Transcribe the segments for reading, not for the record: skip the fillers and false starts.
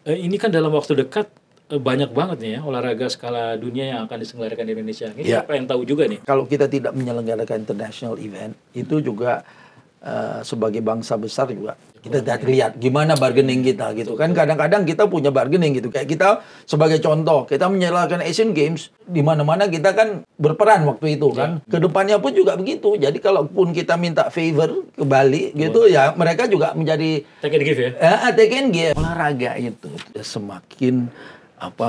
Ini kan dalam waktu dekat banyak banget nih ya olahraga skala dunia yang akan diselenggarakan di Indonesia. Ini Ya. saya pengen tahu juga nih. Kalau kita tidak menyelenggarakan international event, itu juga sebagai bangsa besar juga kita tidak lihat gimana bargaining kita gitu kan. Kadang-kadang kita punya bargaining gitu. Kayak kita sebagai contoh, kita menyelenggarakan Asian Games, di mana-mana kita kan berperan waktu itu kan. Kedepannya pun juga begitu. Jadi kalaupun kita minta favor ke Bali gitu ya, mereka juga menjadi Take and give ya. take and give. Olahraga itu semakin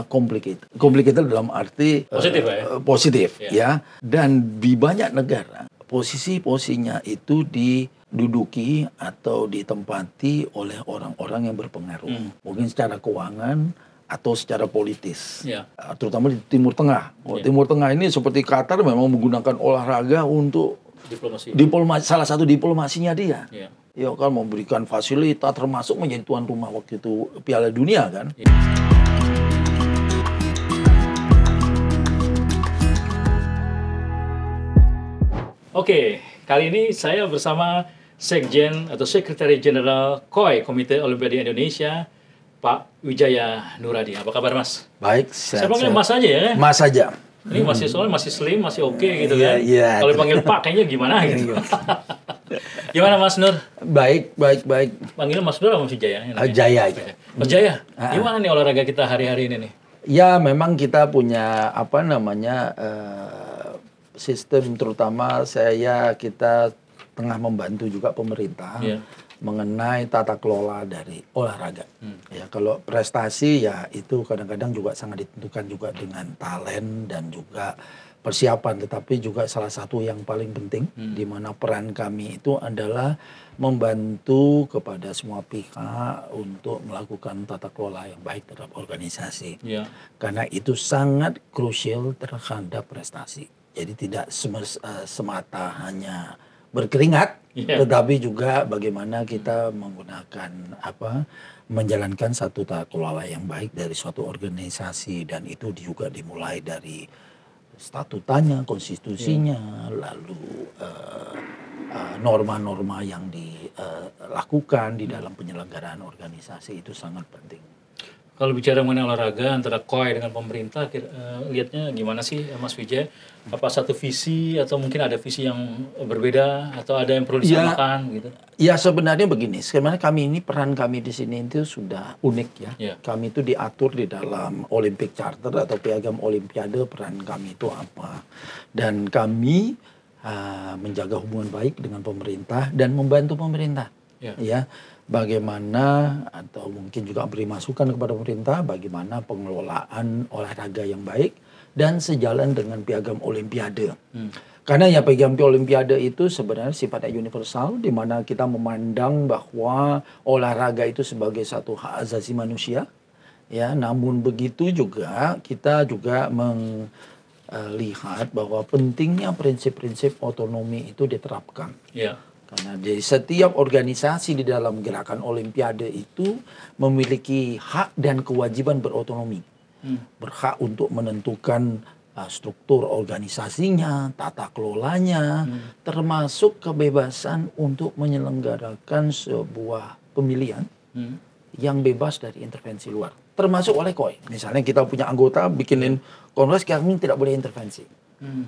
complicated dalam arti Positif ya? Positif ya. Dan di banyak negara posisi-posisinya itu diduduki atau ditempati oleh orang-orang yang berpengaruh, mungkin secara keuangan atau secara politis, terutama di Timur Tengah. Timur Tengah ini seperti Qatar memang menggunakan olahraga untuk diplomasi, salah satu diplomasinya dia. Ya kan memberikan fasilitas, termasuk menjadi tuan rumah waktu itu Piala Dunia kan. Oke, kali ini saya bersama Sekjen atau Sekretari Jenderal KOI, Komite Olimpiade Indonesia, Pak Wijaya Nuradi. Apa kabar, Mas? Baik, saya panggil Mas aja ya. Mas aja. Ini masih soalnya masih slim, masih oke gitu kan. Kalau dipanggil Pak kayaknya gimana gitu. Gimana Mas Nur? Baik. Panggil Mas Nur atau Mas Wijaya? Jaya. Mas Jaya, gimana nih olahraga kita hari-hari ini nih? Ya, memang kita punya sistem, terutama kita tengah membantu juga pemerintah mengenai tata kelola dari olahraga. Ya, kalau prestasi ya itu kadang-kadang juga sangat ditentukan juga dengan talent dan juga persiapan, tetapi juga salah satu yang paling penting di mana peran kami itu adalah membantu kepada semua pihak untuk melakukan tata kelola yang baik terhadap organisasi. Karena itu sangat krusial terhadap prestasi. Jadi tidak semata hanya berkeringat, tetapi juga bagaimana kita menggunakan menjalankan satu tata kelola yang baik dari suatu organisasi, dan itu juga dimulai dari statutanya, konstitusinya, lalu norma-norma yang dilakukan di dalam penyelenggaraan organisasi itu sangat penting. Kalau bicara mengenai olahraga antara KOI dengan pemerintah, lihatnya gimana sih Mas Wijaya? Apa satu visi atau mungkin ada visi yang berbeda atau ada yang perlu disamakan gitu? Ya sebenarnya begini, sebenarnya peran kami di sini itu sudah unik ya. Kami itu diatur di dalam Olympic Charter atau Piagam Olimpiade, peran kami itu apa. Dan kami menjaga hubungan baik dengan pemerintah dan membantu pemerintah. Ya. Bagaimana atau mungkin juga beri masukan kepada pemerintah bagaimana pengelolaan olahraga yang baik dan sejalan dengan Piagam Olimpiade. Karena ya Piagam Olimpiade itu sebenarnya sifatnya universal, di mana kita memandang bahwa olahraga itu sebagai satu hak asasi manusia. Ya, namun begitu juga kita juga melihat bahwa pentingnya prinsip-prinsip otonomi itu diterapkan. Karena di setiap organisasi di dalam gerakan Olimpiade itu memiliki hak dan kewajiban berotonomi. Berhak untuk menentukan struktur organisasinya, tata kelolanya, termasuk kebebasan untuk menyelenggarakan sebuah pemilihan yang bebas dari intervensi luar. Termasuk oleh KOI. Misalnya kita punya anggota bikinin kongres, kami tidak boleh intervensi.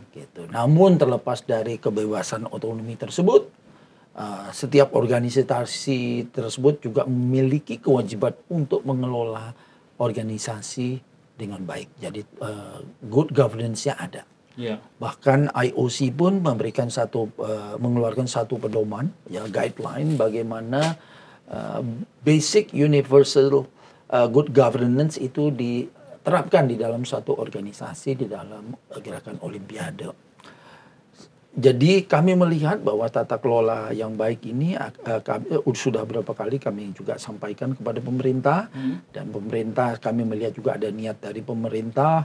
Gitu. Namun terlepas dari kebebasan otonomi tersebut, setiap organisasi tersebut juga memiliki kewajiban untuk mengelola organisasi dengan baik. Jadi good governance-nya ada. Bahkan IOC pun memberikan mengeluarkan satu pedoman, ya guideline bagaimana basic universal good governance itu diterapkan di dalam satu organisasi di dalam gerakan Olimpiade. Jadi kami melihat bahwa tata kelola yang baik ini sudah beberapa kali kami juga sampaikan kepada pemerintah, dan pemerintah kami melihat juga ada niat dari pemerintah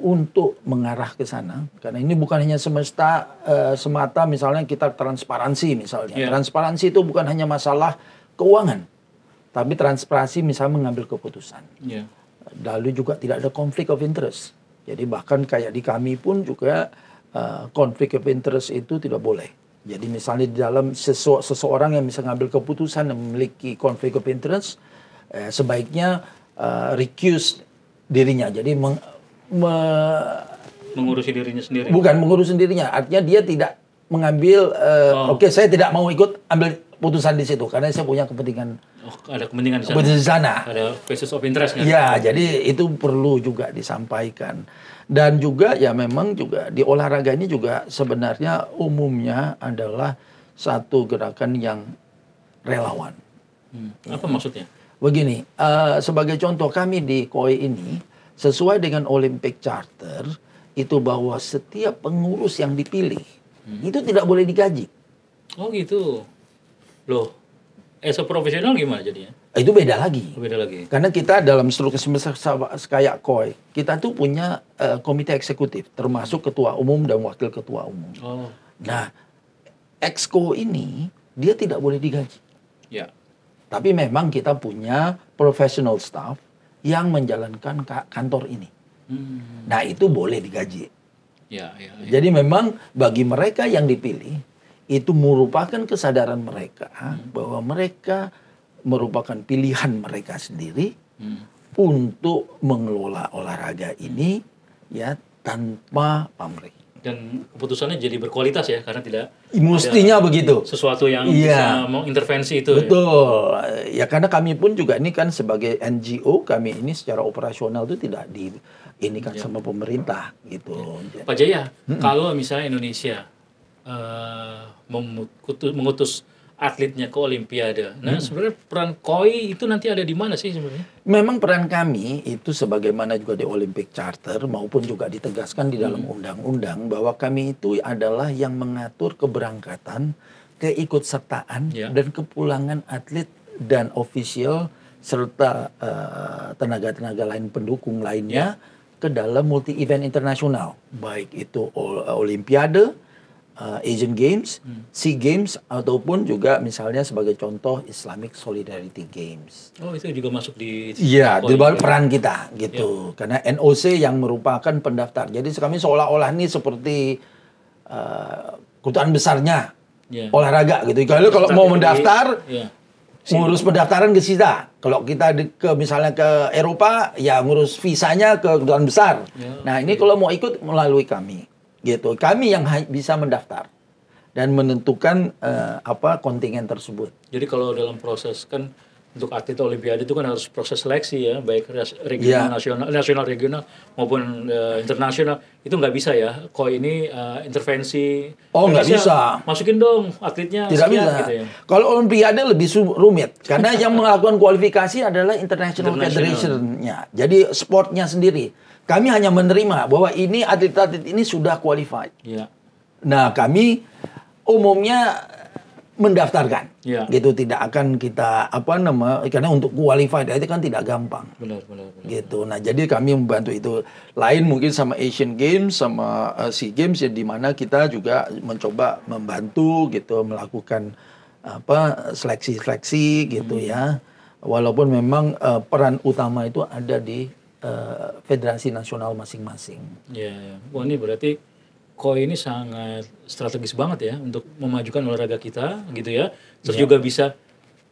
untuk mengarah ke sana. Karena ini bukan hanya semata misalnya kita transparansi misalnya. Transparansi itu bukan hanya masalah keuangan, tapi transparansi misalnya mengambil keputusan. Lalu juga tidak ada conflict of interest. Jadi bahkan kayak di kami pun juga conflict of interest itu tidak boleh. Jadi misalnya di dalam seseorang yang bisa mengambil keputusan yang memiliki conflict of interest, sebaiknya recuse dirinya. Jadi mengurusi dirinya sendiri. Bukan mengurus sendirinya, artinya dia tidak mengambil oke, saya tidak mau ikut ambil putusan di situ karena saya punya kepentingan. Ada kepentingan di sana. Ada basis of interest kan? Ya, jadi itu perlu juga disampaikan. Dan juga ya memang juga di olahraga ini juga sebenarnya umumnya adalah satu gerakan yang relawan. Apa maksudnya? Begini, sebagai contoh kami di KOI ini sesuai dengan Olympic Charter itu bahwa setiap pengurus yang dipilih itu tidak boleh digaji. Oh gitu. Loh, as a profesional gimana jadinya? Itu beda lagi. Beda lagi. Karena kita dalam struktur kayak KOI, kita tuh punya komite eksekutif, termasuk ketua umum dan wakil ketua umum. Oh. Nah, Exco ini dia tidak boleh digaji. Ya. Tapi memang kita punya professional staff yang menjalankan kantor ini. Nah, itu boleh digaji. Ya. Jadi memang bagi mereka yang dipilih itu merupakan kesadaran mereka bahwa mereka merupakan pilihan mereka sendiri untuk mengelola olahraga ini ya tanpa pamrih. Dan keputusannya jadi berkualitas ya karena tidak mestinya begitu. Sesuatu yang bisa mengintervensi itu. Betul. Ya karena kami pun juga ini kan sebagai NGO, kami ini secara operasional itu tidak diinikan sama pemerintah gitu. Pak Jaya, kalau misalnya Indonesia mengutus atletnya ke Olimpiade. Nah, sebenarnya peran KOI itu nanti ada di mana sih sebenarnya? Memang peran kami itu sebagaimana juga di Olympic Charter maupun juga ditegaskan di dalam undang-undang bahwa kami itu adalah yang mengatur keberangkatan, keikutsertaan dan kepulangan atlet dan ofisial serta tenaga-tenaga lain pendukung lainnya ke dalam multi event internasional, baik itu Olimpiade, Asian Games, SEA Games, ataupun juga misalnya sebagai contoh Islamic Solidarity Games. Oh, itu juga masuk di... Iya, di bawah peran kita gitu. Karena NOC yang merupakan pendaftar. Jadi kami seolah-olah ini seperti kedutaan besarnya olahraga gitu. Kalau mau mendaftar, ngurus pendaftaran ke kita. Kalau kita misalnya ke Eropa, ya ngurus visanya ke kedutaan besar. Nah, ini kalau mau ikut melalui kami. Gitu, kami yang bisa mendaftar dan menentukan kontingen tersebut. Jadi kalau dalam proses kan untuk atlet Olimpiade itu kan harus proses seleksi ya, baik regional, nasional regional maupun internasional. Itu nggak bisa ya, KOI ini intervensi. Oh, nggak bisa. Masukin dong atletnya. Tidak bisa. Gitu ya. Kalau Olimpiade lebih rumit karena yang melakukan kualifikasi adalah International Federation-nya. Jadi sportnya sendiri. Kami hanya menerima bahwa ini atlet-atlet ini sudah qualified. Ya. Nah, kami umumnya mendaftarkan. Gitu, tidak akan kita karena untuk qualified itu kan tidak gampang. Benar. Gitu. Nah, jadi kami membantu itu. Lain mungkin sama Asian Games sama SEA Games ya di mana kita juga mencoba membantu gitu melakukan seleksi-seleksi gitu ya. Walaupun memang peran utama itu ada di federasi nasional masing-masing. Ya. Wah, ini berarti KOI ini sangat strategis banget ya untuk memajukan olahraga kita gitu ya. Terus juga bisa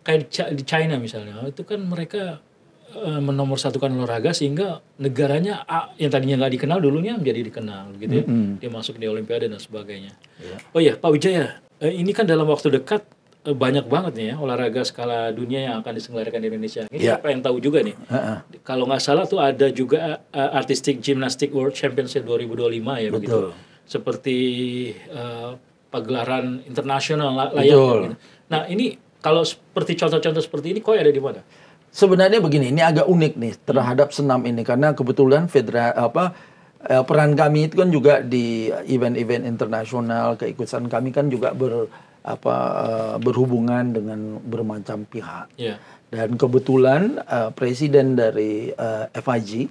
kayak di China misalnya, itu kan mereka menomorsatukan olahraga sehingga negaranya yang tadinya nggak dikenal dulunya menjadi dikenal gitu ya. Dia masuk di Olimpiade dan sebagainya. Oh iya, Pak Wijaya, ini kan dalam waktu dekat banyak banget nih ya olahraga skala dunia yang akan diselenggarakan di Indonesia. Ini siapa yang tahu juga nih? Kalau nggak salah tuh ada juga Artistic Gymnastic World Championship 2025 ya. Betul. Begitu. Seperti pagelaran internasional layaknya. Gitu. Nah ini kalau seperti contoh-contoh seperti ini KOI ada di mana? Sebenarnya begini, ini agak unik nih terhadap senam ini karena kebetulan peran kami itu kan juga di event-event internasional, keikutsertaan kami kan juga berhubungan dengan bermacam pihak. Dan kebetulan presiden dari FIG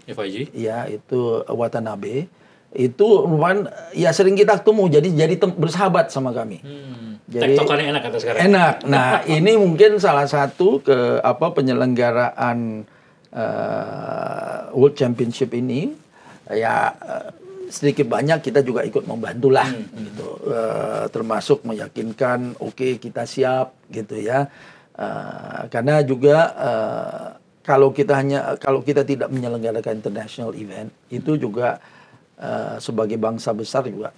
ya itu Watanabe itu ya sering kita ketemu jadi bersahabat sama kami. Jadi tektokannya enak kata sekarang. Enak. Nah, ini mungkin salah satu penyelenggaraan World Championship ini ya sedikit banyak kita juga ikut membantulah gitu. Termasuk meyakinkan kita siap gitu ya. Karena juga kalau kita tidak menyelenggarakan international event itu juga sebagai bangsa besar juga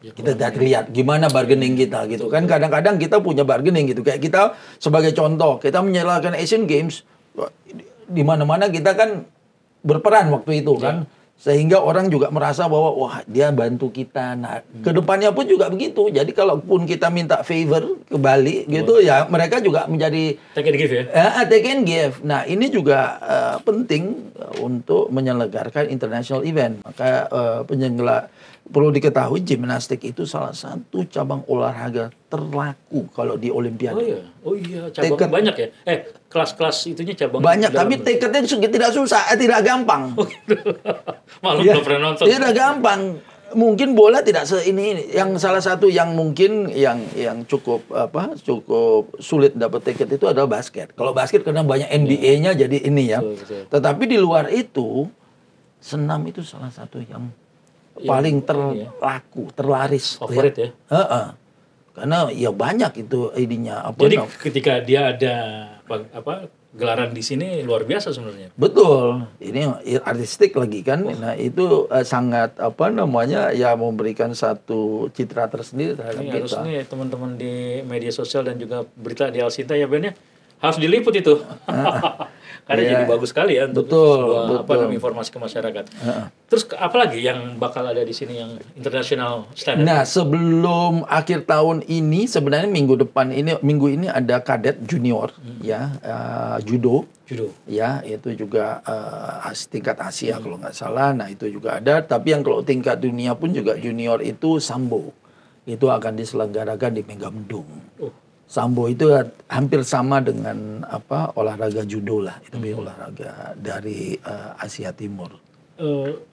kita tidak lihat gimana bargaining kita gitu kan. Kadang-kadang kita punya bargaining gitu, kayak kita sebagai contoh kita menyelenggarakan Asian Games di mana-mana kita kan berperan waktu itu kan. Sehingga orang juga merasa bahwa wah dia bantu kita. Nah, kedepannya pun juga begitu. Jadi kalaupun kita minta favor ke Bali gitu ya, mereka juga menjadi take and give ya. Take and give. Nah, ini juga penting untuk menyelenggarakan international event. Maka perlu diketahui gimnastik itu salah satu cabang olahraga terlaku kalau di Olimpiade. Oh iya, cabang banyak ya. Kelas-kelas itunya cabang banyak, tapi tiketnya tidak susah, tidak gampang. Oh, gitu. Malu belum pernah nonton. Tidak gampang. Mungkin bola tidak ini. Yang salah satu yang mungkin yang cukup sulit dapat tiket itu adalah basket. Kalau basket karena banyak NBA-nya jadi ini ya. Betul. Tetapi di luar itu senam itu salah satu yang paling terlaku, terlaris. Favorit ya. Karena ya banyak itu idenya. Jadi ketika dia ada gelaran di sini luar biasa sebenarnya. Betul. Ini artistik lagi kan. Nah, itu sangat ya memberikan satu citra tersendiri terhadap kita. Harus nih teman-teman di media sosial dan juga berita di Alsinta ya Ben ya. Harus diliput itu. Karena jadi bagus sekali ya untuk sebuah informasi ke masyarakat. Terus apalagi yang bakal ada di sini yang international standard? Nah, sebelum akhir tahun ini sebenarnya minggu ini ada kadet junior ya, judo. Ya, itu juga tingkat Asia kalau nggak salah. Nah, itu juga ada, tapi yang kalau tingkat dunia pun juga junior itu sambo. Itu akan diselenggarakan di Megamendung. Sambo itu hampir sama dengan olahraga judo lah, itu olahraga dari Asia Timur.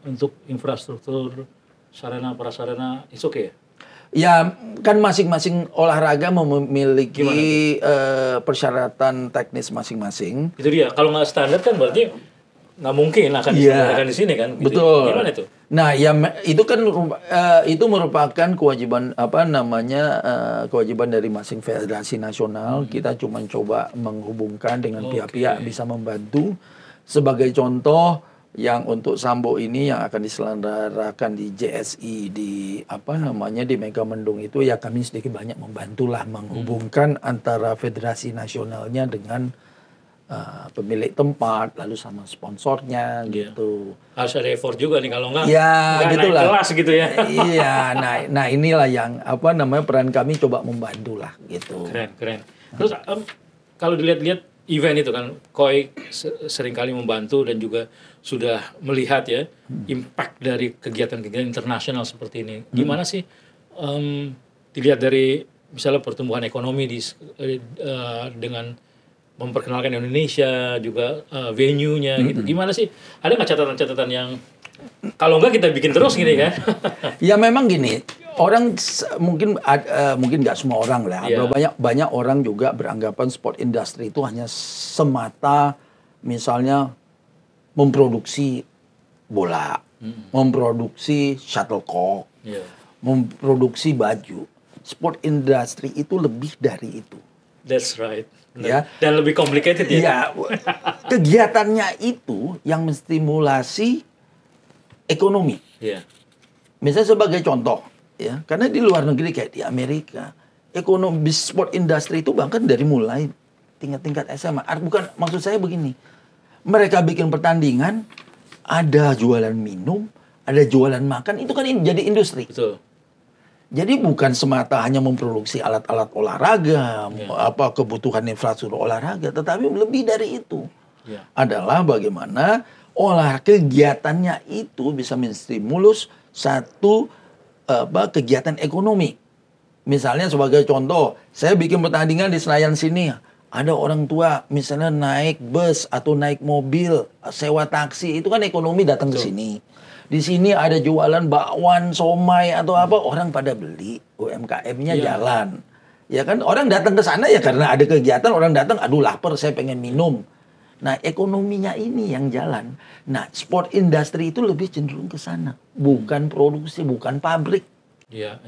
Untuk infrastruktur sarana prasarana oke ya? Ya kan masing-masing olahraga memiliki persyaratan teknis masing-masing. Itu dia. Kalau nggak standar kan berarti nggak mungkin akan diselenggarakan di sini kan? Gitu. Betul. Gimana itu? Nah, ya itu kan itu merupakan kewajiban kewajiban dari masing federasi nasional. Kita cuma coba menghubungkan dengan pihak-pihak bisa membantu. Sebagai contoh, yang untuk sambo ini yang akan diselenggarakan di JSI di di Megamendung itu ya kami sedikit banyak membantulah menghubungkan antara federasi nasionalnya dengan pemilik tempat, lalu sama sponsornya gitu. Harus ada effort juga nih, kalau nggak gitulah. Naik kelas gitu ya. Iya, nah inilah yang peran kami coba membantu lah gitu. Keren. Terus kalau dilihat-lihat event itu kan, Koi seringkali membantu dan juga sudah melihat ya impact dari kegiatan-kegiatan internasional seperti ini. Gimana sih dilihat dari misalnya pertumbuhan ekonomi dengan memperkenalkan Indonesia juga venue-nya gitu. Gimana sih? Ada nggak catatan-catatan yang kalau nggak kita bikin terus gini kan? Ya memang gini, orang mungkin nggak semua orang lah. Banyak orang juga beranggapan sport industry itu hanya semata misalnya memproduksi bola, memproduksi shuttlecock, memproduksi baju. Sport industry itu lebih dari itu. That's right. Ya. Dan lebih complicated ya. Ya, kegiatannya itu yang menstimulasi ekonomi. Misalnya sebagai contoh, ya, karena di luar negeri kayak di Amerika, ekonomi sport industry itu bahkan dari mulai tingkat SMA. Bukan, maksud saya begini, mereka bikin pertandingan, ada jualan minum, ada jualan makan, itu kan jadi industri. Betul. Jadi bukan semata hanya memproduksi alat-alat olahraga, kebutuhan infrastruktur olahraga, tetapi lebih dari itu. Adalah bagaimana kegiatannya itu bisa menstimulus satu kegiatan ekonomi. Misalnya sebagai contoh, saya bikin pertandingan di Senayan sini, ada orang tua misalnya naik bus atau naik mobil, sewa taksi, itu kan ekonomi datang ke sini. Di sini ada jualan bakwan, somai atau apa, orang pada beli, UMKM-nya jalan. Ya kan, orang datang ke sana ya karena ada kegiatan, orang datang, aduh lapar, saya pengen minum. Nah, ekonominya ini yang jalan. Nah, sport industry itu lebih cenderung ke sana, bukan produksi, bukan pabrik. Iya.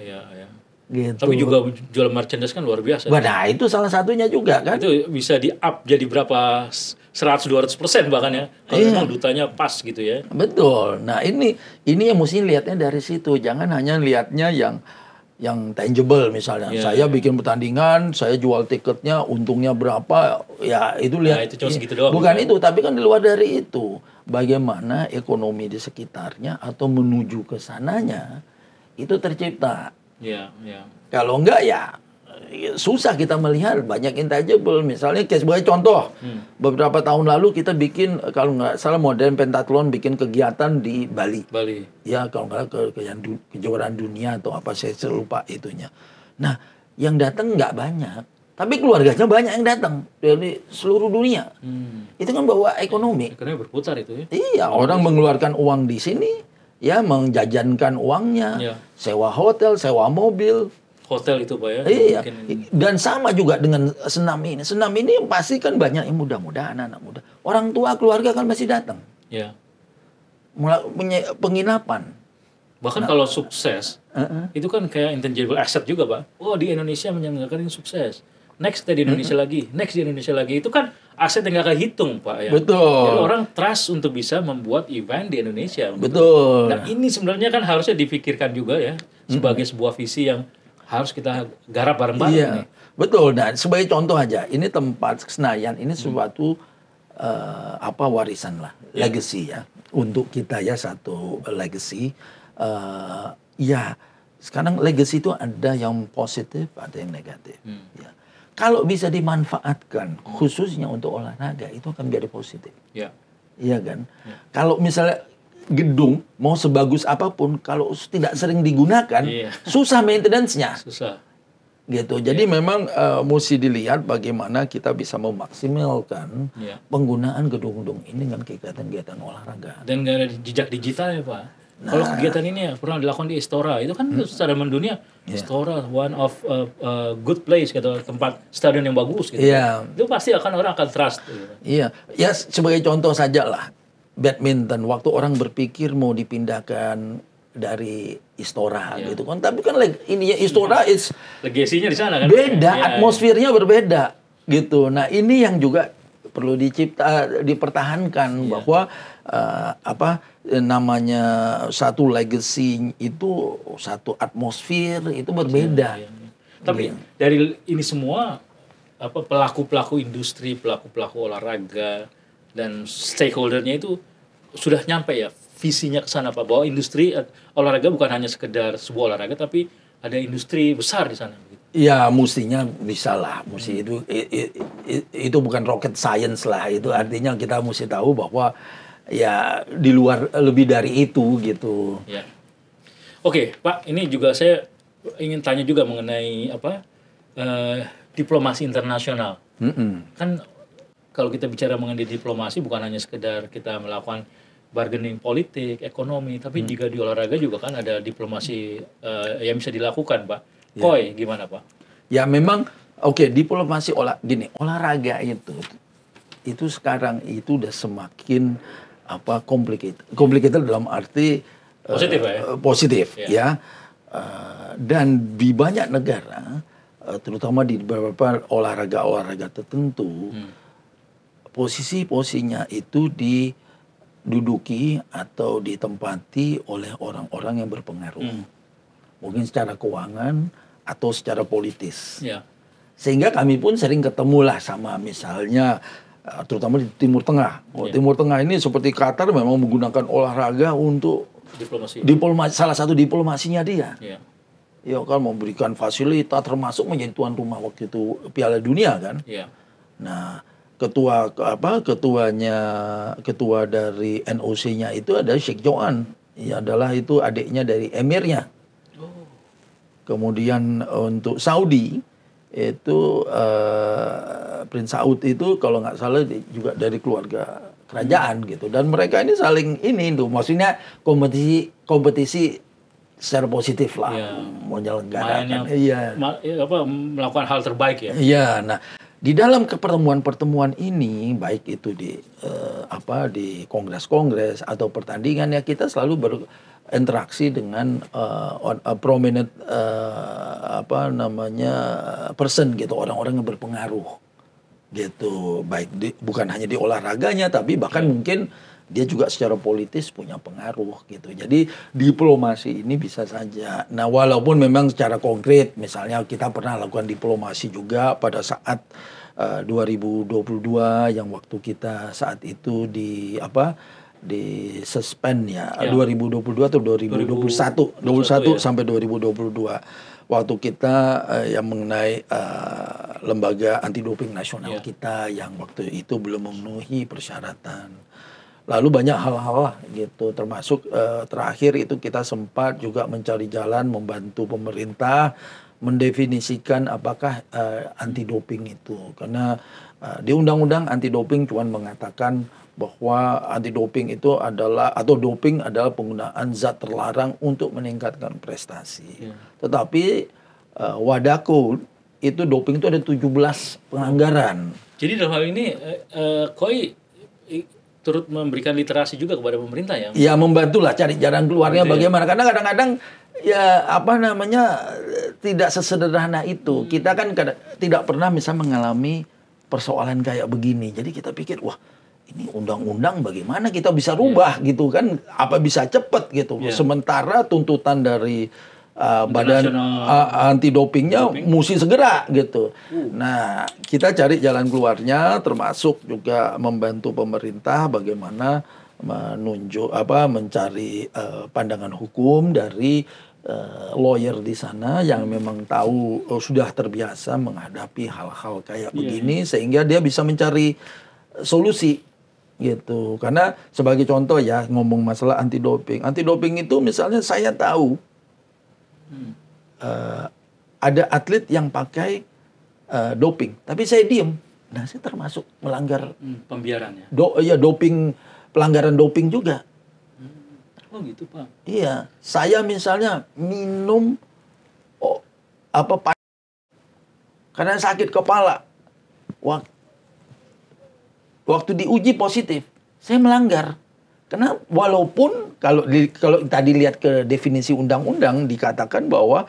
Gitu. Tapi juga jual merchandise kan luar biasa. Nah, itu salah satunya juga kan. Itu bisa di-up jadi berapa 100-200% bahkan ya. Kalau memang dutanya pas gitu ya. Betul. Nah, ini yang mesti lihatnya dari situ. Jangan hanya lihatnya yang tangible misalnya. Saya bikin pertandingan, saya jual tiketnya, untungnya berapa, ya itu lihat. Nah, itu cuma segitu doang. Bukan itu, tapi kan di luar dari itu. Bagaimana ekonomi di sekitarnya atau menuju ke sananya itu tercipta. Iya. Kalau enggak ya susah kita melihat banyak intangible. Misalnya kayak sebagai contoh, beberapa tahun lalu kita bikin, kalau nggak salah Modern Pentathlon bikin kegiatan di Bali. Ya kalau nggak kejuaraan dunia atau apa, saya lupa itunya. Nah, yang datang nggak banyak, tapi keluarganya banyak yang datang dari seluruh dunia. Itu kan bawa ekonomi. Ekonomi berputar itu ya. Iya, orang mengeluarkan uang di sini, ya menjajankan uangnya, sewa hotel, sewa mobil. Hotel itu Pak ya? Iya, dan sama juga dengan senam ini. Senam ini pasti kan banyak yang muda-muda, anak-anak muda. Orang tua, keluarga kan masih datang. Iya. Penginapan. Bahkan kalau sukses, itu kan kayak intangible asset juga Pak. Oh di Indonesia menyelenggarakan ini sukses. Next di Indonesia lagi, next di Indonesia lagi. Itu kan aset yang gak kehitung Pak ya. Betul. Jadi orang trust untuk bisa membuat event di Indonesia. Betul. Nah ini sebenarnya kan harusnya dipikirkan juga ya. Sebagai sebuah visi yang harus kita garap bareng-bareng. Iya, nih. betul. Nah, sebagai contoh aja, ini tempat Senayan ini suatu warisan lah, legacy ya, untuk kita ya, satu legacy. Ya, sekarang legacy itu ada yang positif, ada yang negatif. Ya. Kalau bisa dimanfaatkan, khususnya untuk olahraga, itu akan menjadi positif. Ya. Iya kan? Ya. Kalau misalnya gedung mau sebagus apapun, kalau tidak sering digunakan, susah maintenance-nya. Susah. Gitu. Jadi memang mesti dilihat bagaimana kita bisa memaksimalkan penggunaan gedung-gedung ini dengan kegiatan-kegiatan olahraga. Dan nggak ada jejak digital ya Pak. Kalau kegiatan ini ya pernah dilakukan di Istora, itu kan secara mendunia, Istora one of good place gitu, tempat stadion yang bagus gitu. Itu pasti orang akan trust. Gitu. Iya, ya sebagai contoh saja lah. Badminton, waktu orang berpikir mau dipindahkan dari Istora gitu kan, tapi kan ini ya Istora is legasinya di sana kan beda, atmosfernya berbeda gitu. Nah ini yang juga perlu dipertahankan bahwa namanya satu legacy itu, satu atmosfer itu berbeda. Tapi dari ini semua pelaku-pelaku industri, pelaku-pelaku olahraga dan stakeholdernya itu sudah nyampe ya visinya ke sana Pak, bahwa industri olahraga bukan hanya sekedar sebuah olahraga tapi ada industri besar di sana. Ya mestinya bisa lah, itu bukan rocket science lah, itu artinya kita mesti tahu bahwa ya di luar lebih dari itu gitu. Ya. Oke Pak, ini juga saya ingin tanya juga mengenai diplomasi internasional. Kan kalau kita bicara mengenai diplomasi bukan hanya sekedar kita melakukan bargaining politik, ekonomi, tapi juga di olahraga juga kan ada diplomasi yang bisa dilakukan, Pak. Koi, gimana, Pak? Ya memang, diplomasi olahraga itu sekarang itu udah semakin complicated dalam arti positif, Pak, ya? Positif, ya. Dan di banyak negara, terutama di beberapa olahraga tertentu, posisinya itu diduduki atau ditempati oleh orang-orang yang berpengaruh. Mungkin secara keuangan atau secara politis. Sehingga kami pun sering ketemu lah sama misalnya, terutama di Timur Tengah. Timur Tengah ini seperti Qatar memang menggunakan olahraga untuk diplomasi, salah satu diplomasinya dia. Ya kan memberikan fasilitas, termasuk menjadi tuan rumah waktu itu Piala Dunia kan. Nah, ketua dari NOC-nya itu ada Sheikh Joan, adalah itu adiknya dari emirnya. Kemudian untuk Saudi itu Prince Saud itu kalau nggak salah juga dari keluarga kerajaan gitu, dan mereka ini saling maksudnya kompetisi secara positif lah, menyelenggarakan melakukan hal terbaik ya. Iya, nah di dalam pertemuan-pertemuan ini, baik itu di di kongres-kongres atau pertandingan, ya kita selalu berinteraksi dengan prominent person gitu, orang-orang yang berpengaruh gitu, baik bukan hanya di olahraganya, tapi bahkan mungkin dia juga secara politis punya pengaruh gitu. Jadi diplomasi ini bisa saja. Nah, walaupun memang secara konkret, misalnya kita pernah lakukan diplomasi juga pada saat 2022 yang waktu kita saat itu di suspend ya, 2022 atau 2021, 21 sampai 2022. Waktu kita yang mengenai lembaga anti doping nasional kita yang waktu itu belum memenuhi persyaratan. Lalu banyak hal-hal gitu, termasuk terakhir itu kita sempat juga mencari jalan membantu pemerintah mendefinisikan apakah anti doping itu. Karena di undang-undang anti doping cuma mengatakan bahwa anti doping itu adalah, atau doping adalah penggunaan zat terlarang untuk meningkatkan prestasi. Tetapi Wadako itu doping itu ada 17 pelanggaran. Jadi dalam hal ini KOI turut memberikan literasi juga kepada pemerintah ya? Ya, membantulah cari jalan keluarnya bagaimana. Karena kadang-kadang ya tidak sesederhana itu. Kita kan tidak pernah bisa mengalami persoalan kayak begini. Jadi kita pikir, wah ini undang-undang bagaimana kita bisa rubah gitu kan? Apa bisa cepat gitu. Sementara tuntutan dari badan anti dopingnya mesti segera gitu. Nah, kita cari jalan keluarnya, termasuk juga membantu pemerintah bagaimana mencari pandangan hukum dari lawyer di sana yang memang tahu sudah terbiasa menghadapi hal-hal kayak begini, sehingga dia bisa mencari solusi gitu. Karena sebagai contoh ya, ngomong masalah anti doping itu misalnya saya tahu ada atlet yang pakai doping, tapi saya diem. Nah, saya termasuk melanggar pembiarannya. Pelanggaran doping juga. Oh gitu, Pak. Iya, saya misalnya minum karena sakit kepala. Waktu diuji positif, saya melanggar. Karena walaupun kalau tadi lihat ke definisi undang-undang dikatakan bahwa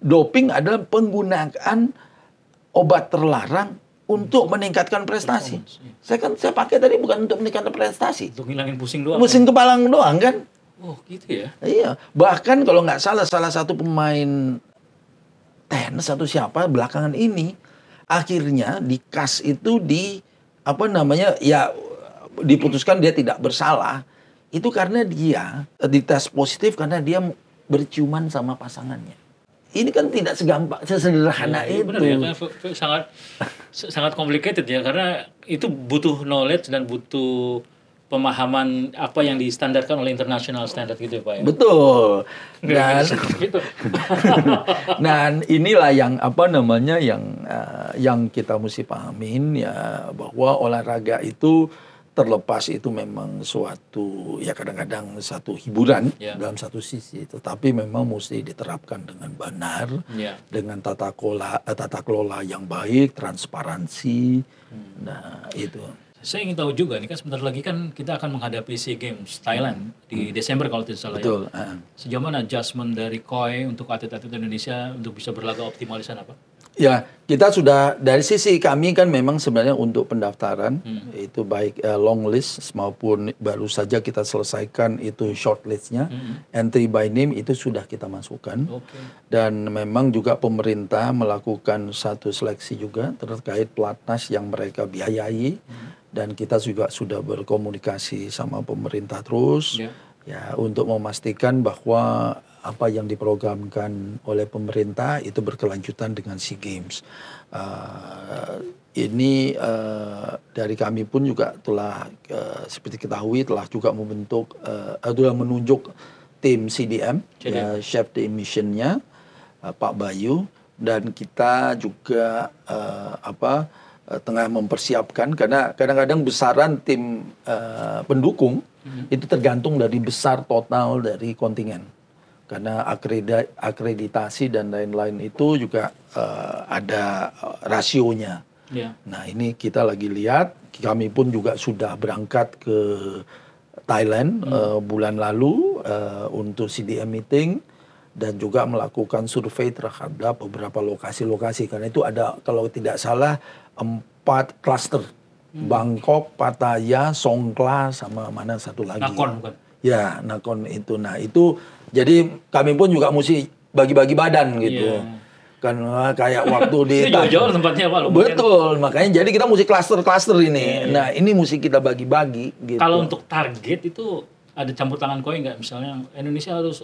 doping adalah penggunaan obat terlarang untuk meningkatkan prestasi. Saya pakai tadi bukan untuk meningkatkan prestasi. Untuk ngilangin pusing doang. Pusing kepala doang kan? Oh gitu ya? Iya. Bahkan kalau nggak salah satu pemain tenis atau siapa belakangan ini akhirnya di KAS itu diputuskan dia tidak bersalah. Itu karena dia dites positif karena dia berciuman sama pasangannya. Ini kan tidak sesederhana itu. Benar ya, sangat complicated ya, karena itu butuh knowledge dan butuh pemahaman apa yang distandarkan oleh international standard gitu ya, Pak ya. Betul. Dan inilah yang yang kita mesti pahamin ya, bahwa olahraga itu terlepas itu memang suatu ya kadang-kadang satu hiburan dalam satu sisi, tetapi memang mesti diterapkan dengan benar, dengan tata kelola yang baik, transparansi. Nah, itu. Saya ingin tahu juga nih, kan sebentar lagi kan kita akan menghadapi SEA Games Thailand di Desember kalau tidak salah. Betul. Ya. Sejauh mana adjustment dari KOI untuk atlet-atlet Indonesia untuk bisa berlaga optimal di sana, Pak? Ya, kita sudah dari sisi kami kan memang sebenarnya untuk pendaftaran itu baik long list maupun baru saja kita selesaikan itu short listnya, entry by name itu sudah kita masukkan. Dan memang juga pemerintah melakukan satu seleksi juga terkait pelatnas yang mereka biayai, dan kita juga sudah berkomunikasi sama pemerintah terus ya untuk memastikan bahwa apa yang diprogramkan oleh pemerintah itu berkelanjutan dengan SEA Games. Ini dari kami pun juga telah seperti ketahui telah juga telah menunjuk tim CDM, ya, Chef de Missionnya Pak Bayu, dan kita juga tengah mempersiapkan karena kadang-kadang besaran tim pendukung itu tergantung dari besar total dari kontingen. Karena akreditasi dan lain-lain itu juga ada rasionya. Ya. Nah ini kita lagi lihat, kami pun juga sudah berangkat ke Thailand bulan lalu untuk CDM meeting dan juga melakukan survei terhadap beberapa lokasi-lokasi, karena itu ada kalau tidak salah 4 klaster, Bangkok, Pattaya, Songkhla, sama mana satu lagi. Nakhon bukan? Ya, Nakhon itu. Nah itu jadi kami pun juga mesti bagi-bagi badan gitu. Yeah. Kan kayak waktu di itu jauh-jauh tempatnya Pak. Betul, makanya jadi kita mesti klaster-klaster ini. Yeah. Nah ini mesti kita bagi-bagi gitu. Kalau untuk target itu ada campur tangan KOI nggak? Misalnya Indonesia harus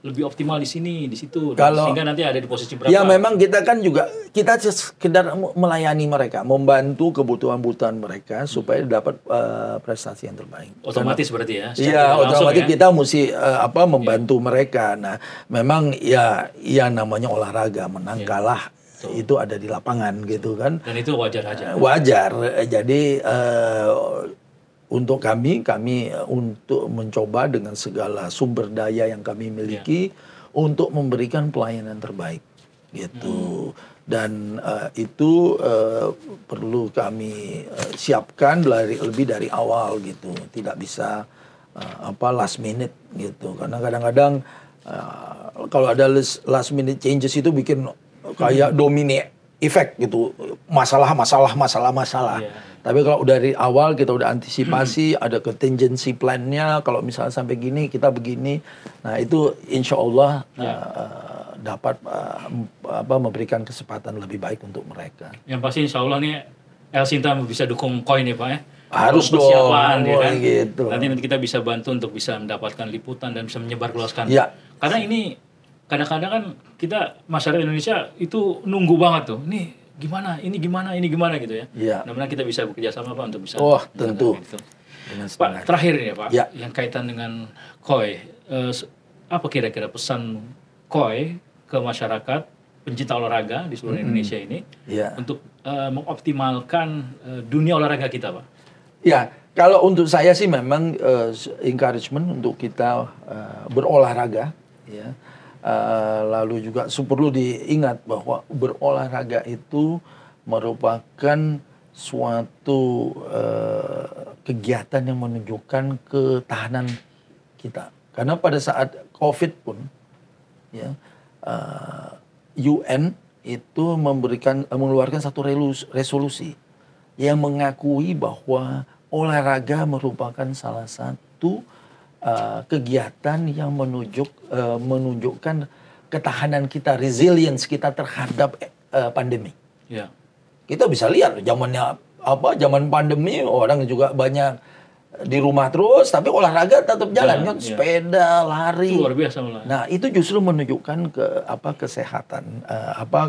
lebih optimal di sini, di situ, sehingga nanti ada di posisi berapa? Ya memang kita kan juga kita sekedar melayani mereka, membantu kebutuhan mereka supaya dapat prestasi yang terbaik. Otomatis berarti ya? Iya, otomatis ya? Kita mesti membantu mereka. Nah, memang ya namanya olahraga, menang kalah itu ada di lapangan gitu kan. Dan itu wajar aja. Wajar. Jadi untuk kami untuk mencoba dengan segala sumber daya yang kami miliki untuk memberikan pelayanan terbaik gitu. Dan itu perlu kami siapkan lebih dari awal gitu. Tidak bisa last minute gitu. Karena kadang-kadang kalau ada last minute changes itu bikin kayak domino effect gitu. Masalah. Tapi kalau dari awal kita udah antisipasi, ada contingency plan-nya, kalau misalnya sampai gini, kita begini. Nah itu insya Allah dapat memberikan kesempatan lebih baik untuk mereka. Yang pasti insya Allah nih, El Sinta bisa dukung KOI nih Pak ya? Harus dong, ya kan? Gitu. Nanti kita bisa bantu untuk bisa mendapatkan liputan dan bisa menyebarluaskan. Ya. Karena ini kadang-kadang kan kita masyarakat Indonesia itu nunggu banget tuh. Ini gimana gitu ya. Ya. Mudah-mudahan kita bisa bekerja sama Pak untuk bisa. Oh tentu. Gitu. Pak terakhir ya Pak, yang kaitan dengan KOI, apa kira-kira pesan KOI ke masyarakat pencinta olahraga di seluruh Indonesia ini untuk mengoptimalkan dunia olahraga kita Pak? Ya, kalau untuk saya sih memang encouragement untuk kita berolahraga ya. Lalu juga perlu diingat bahwa berolahraga itu merupakan suatu kegiatan yang menunjukkan ketahanan kita. Karena pada saat COVID pun, ya, UN itu mengeluarkan satu resolusi yang mengakui bahwa olahraga merupakan salah satu kegiatan yang menunjukkan ketahanan kita, resilience kita terhadap pandemi. Ya. Kita bisa lihat zaman pandemi orang juga banyak di rumah terus, tapi olahraga tetap jalan kan, sepeda, lari. Luar biasa malah. Nah itu justru menunjukkan kesehatan,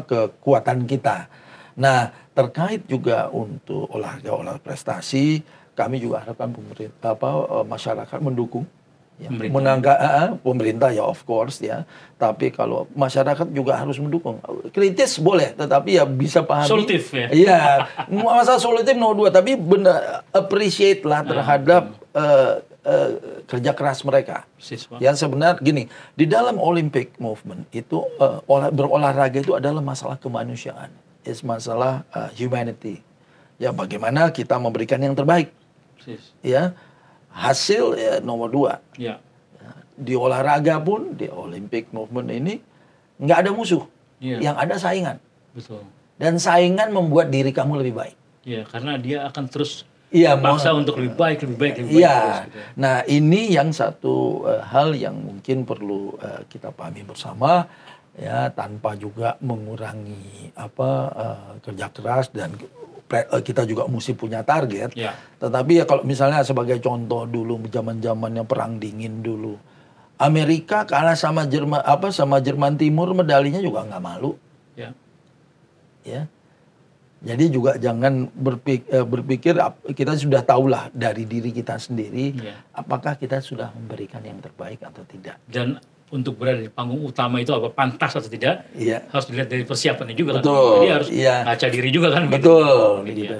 kekuatan kita. Nah terkait juga untuk olahraga prestasi, kami juga harapkan masyarakat mendukung. Ya, pemerintah ya of course ya, tapi kalau masyarakat juga harus mendukung. Kritis boleh, tetapi ya bisa pahami. Solutif ya. Iya, masa solutif no dua, tapi benar appreciate lah terhadap kerja keras mereka. Yang sebenarnya gini, di dalam Olympic movement itu berolahraga itu adalah masalah kemanusiaan, masalah humanity. Ya bagaimana kita memberikan yang terbaik. Ya. Hasil nomor 2. Ya. Di olahraga pun, di Olympic movement ini nggak ada musuh, yang ada saingan. Betul. Dan saingan membuat diri kamu lebih baik. Iya, karena dia akan terus paksa untuk lebih baik. Iya. Gitu. Nah ini yang satu hal yang mungkin perlu kita pahami bersama, ya tanpa juga mengurangi kerja keras dan kita juga mesti punya target. Ya. Tetapi ya kalau misalnya sebagai contoh dulu zaman-zamannya perang dingin dulu, Amerika kalah sama Jerman Timur, medalinya juga nggak malu. Ya. Ya. Jadi juga jangan berpikir kita sudah tahulah dari diri kita sendiri, apakah kita sudah memberikan yang terbaik atau tidak. Dan untuk berada di panggung utama itu apa pantas atau tidak, harus dilihat dari persiapannya juga. Betul. Kan. Jadi harus ngaca diri juga kan. Betul. Gitu.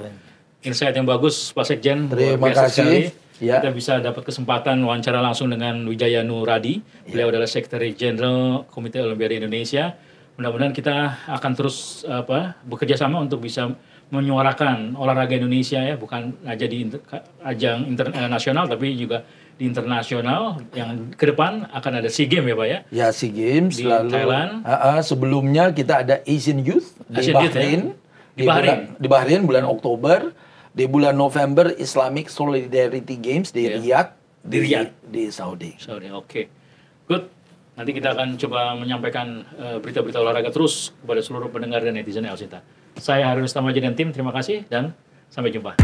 Insight yang bagus Pak Sekjen. Terima kasih. Kita bisa dapat kesempatan wawancara langsung dengan Wijaya Nuradi. Beliau adalah Sekretari Jenderal Komite Olimpiade Indonesia. Mudah-mudahan kita akan terus bekerja sama untuk bisa menyuarakan olahraga Indonesia ya, bukan aja di ajang nasional tapi juga di internasional yang ke depan akan ada SEA Games ya Pak ya? Ya SEA Games di lalu Thailand. Sebelumnya kita ada Asian Youth di Bahrain. Ya? Di Bahrain bulan Oktober. Di bulan November Islamic Solidarity Games di Riyadh. Di Saudi. Oke. Good. Nanti kita akan coba menyampaikan berita-berita olahraga terus kepada seluruh pendengar dan netizen El Sinta. Saya Harun Tamaji dan tim, terima kasih dan sampai jumpa.